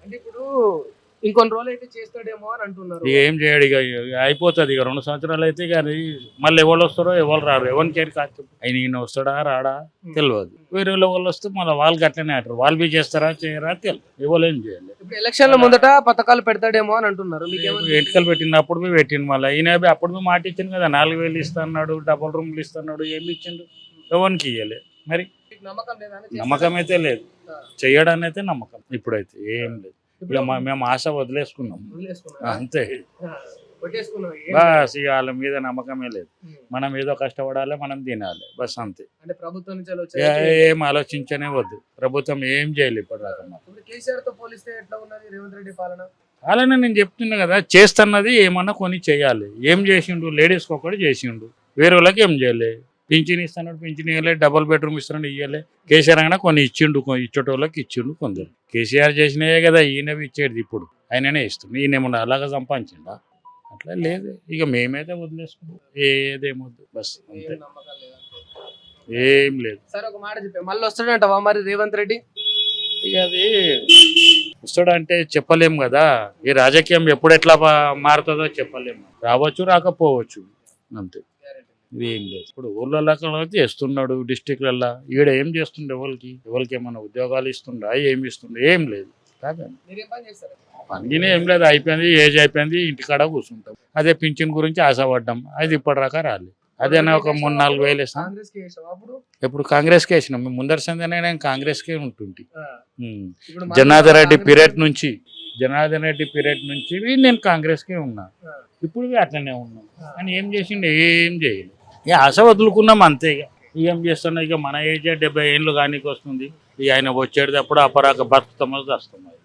అంటే ఇప్పుడు ఇంకొన్ని రోజులు అయితే చేస్తాడేమో అని అంటున్నారు. ఇక ఏం చేయడు, ఇక అయిపోతుంది. ఇక 2 సంవత్సరాలు అయితే కానీ మళ్ళీ ఎవరు వస్తారో ఎవరు రారు, ఎవరికి కేర్ కాదు. ఆయన ఈయన వస్తాడా రాడా తెలియదు. వేరే వాళ్ళు వస్తే మళ్ళీ వాళ్ళకి అట్లనే అంటారు. వాళ్ళు బీ చేస్తారా చేయరా తెలియదు, ఎవరు ఏం చేయాలి. ఇప్పుడు ఎలక్షన్ల ముందట పథకాలు పెడతాడేమో అని అంటున్నారు. మీకేమో ఎంటికలు పెట్టినప్పుడు బీ పెట్టిండు, మళ్ళీ ఈయన అప్పుడు బీ మాట ఇచ్చింది కదా, 4,000 ఇస్తున్నాడు, డబుల్ రూమ్లు ఇస్తున్నాడు, ఏమి ఇచ్చిండు, ఎవరికి ఇవ్వలే. మరి నమ్మకం లేదా అని నమ్మకం అయితే లేదు, చేయడానికి అయితే నమ్మకం ఇప్పుడైతే ఏం లేదు. ఇక మేము ఆశ వదిలేసుకున్నాం వదిలేసుకున్నారు. అంతే. కొట్టేసుకున్నారు. బస్ ఇక వాళ్ళ మీద నమ్మకమే లేదు. మనం ఏదో కష్టపడాలి, మనం తినాలి, బస్ అంతే. అంటే ప్రభుత్వం నుంచి వచ్చే ఇక ఏం ఆలోచించనే వద్దు. ప్రభుత్వం ఏం చేయలేదు ఇప్పటిదాకా. ఇప్పుడు కేసీఆర్ తో పోలిస్తే ఎట్లా ఉన్నది రేవంత్ రెడ్డి పాలన? అలానే నేను చెప్తున్నా కదా, చేస్తున్నది ఏమన్నా కొని చేయాలి. ఏం చేసిండు, లేడీస్కి ఒకటి చేసిండు, వేరే వాళ్ళకి ఏం చేయలే. పింఛన్ ఇస్తున్నాడు, పింఛన్ ఇవ్వలే. డబుల్ బెడ్రూమ్ ఇస్తున్నాడు, ఇవ్వలే. కేసీఆర్ అయినా కొన్ని ఇచ్చిండు, ఇచ్చేటోళ్ళకి ఇచ్చిండు కొందరు. కేసీఆర్ చేసినాయే కదా ఈయనవి ఇచ్చేది, ఇప్పుడు ఆయననే ఇస్తుంది. ఈయన ఏమన్నా అలాగా సంపాదించిండా? అట్లా లేదు. ఇక మేమైతే వదిలేసుకున్నాం, ఏదేమొద్దు బస్ అంతే, నమ్మకం లేదంటే. ఏం లేదు. సరే ఒక మాట చెప్పే, మళ్ళీ వస్తాడంటవా మరి రేవంత్ రెడ్డి? ఇక అది వస్తాడంటే చెప్పలేము కదా, ఈ రాజకీయం ఎప్పుడు ఎట్లా మారుతుందో చెప్పలేము. రావచ్చు రాకపోవచ్చు అంతే, ఇదేం లేదు. ఇప్పుడు ఊళ్ళలో చేస్తున్నాడు, డిస్టిక్లల్లో. ఈడ ఏం చేస్తుండే, ఎవరికి ఏమన్నా ఉద్యోగాలు ఇస్తుండా, ఏమి ఇస్తుండే, ఏం లేదు. కాదండి, మీరేం పని చేస్తారు? పనికినే ఏం లేదు, అయిపోయింది, ఏజ్ అయిపోయింది, ఇంటికాడ కూర్చుంటాం. అదే పింఛన్ గురించి ఆశపడ్డాం, అది ఇప్పటిదాకా రాలేదు. అదేనా ఒక 3-4 వేలు వేస్తాం. కాంగ్రెస్ కి వేసావా అప్పుడు? ఇప్పుడు కాంగ్రెస్కే వేసినాం. మేము ముందర సందేనే నేను కాంగ్రెస్కే ఉంటుంటి. ఇప్పుడు మళ్ళీ జనార్దన్ రెడ్డి కాంగ్రెస్ పీరియడ్ నుంచి నేను కాంగ్రెస్కే ఉన్నా. ఇప్పుడు అట్లనే ఉన్నాం. కానీ ఏం చేసిండు, ఏం చేయలేదు. ఇక ఆశ వదులుకున్నాం అంతే. ఇక ఏం చేస్తున్నా, ఇక మన ఏజ్ 70 ఏళ్ళు కానీ వస్తుంది. ఇక ఆయన వచ్చేటప్పుడు అపరాక బతుకుతామో వస్తాం.